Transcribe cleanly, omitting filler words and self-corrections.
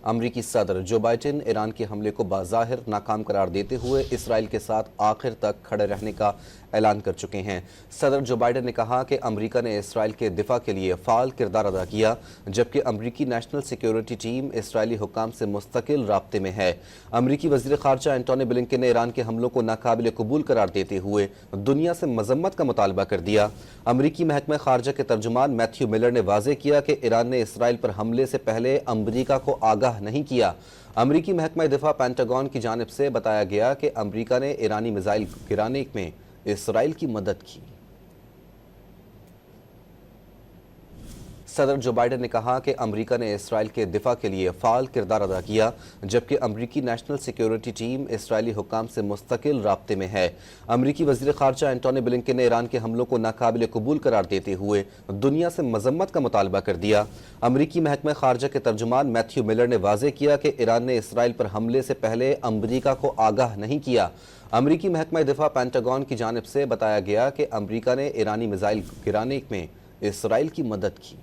امریکی صدر Joe Biden Iran کے حملے کو بظاہر ناکام قرار دیتے ہوئے اسرائیل کے ساتھ آخر تک کھڑے رہنے کا اعلان کر چکے ہیں۔ صدر جو بائیڈن نے کہا کہ امریکہ نے اسرائیل کے دفاع کے لیے فعال کردار ادا کیا، جبکہ امریکی نیشنل سیکیورٹی ٹیم اسرائیلی حکام سے مستقل رابطے میں ہے۔ امریکی وزیر خارجہ اینٹونی بلنکن نے ایران کے حملوں کو ناقابل قبول قرار دیتے ہوئے دنیا سے مذمت کا مطالبہ کر دیا۔ امریکی محکمہ خارجہ کے ترجمان میتھیو ملر نے واضح کیا کہ ایران نے اسرائیل پر حملے سے پہلے امریکہ کو آگاہ نہیں کیا۔ امریکی محکمہ دفاع پینٹاگون کی جانب سے بتایا گیا کہ امریکہ نے ایرانی میزائل گرانے میں اسرائیل کی مدد کی۔ صدر جو بائیڈن نے کہا کہ امریکہ نے اسرائیل کے دفاع کے لیے فعال کردار ادا کیا، جبکہ امریکی نیشنل سیکیورٹی ٹیم اسرائیلی حکام سے مستقل رابطے میں ہے۔ امریکی وزیر خارجہ اینٹونی بلنکن نے ایران کے حملوں کو ناقابل قبول قرار دیتے ہوئے دنیا سے مذمت کا مطالبہ کر دیا۔ امریکی محکمہ خارجہ کے ترجمان میتھیو ملر نے واضح کیا کہ ایران نے اسرائیل پر حملے سے پہلے امریکہ کو آگاہ نہیں کیا۔ امریکی محکمہ دفاع پینٹاگون کی جانب سے بتایا گیا کہ امریکہ نے ایرانی میزائل گرانے میں اسرائیل کی مدد کی۔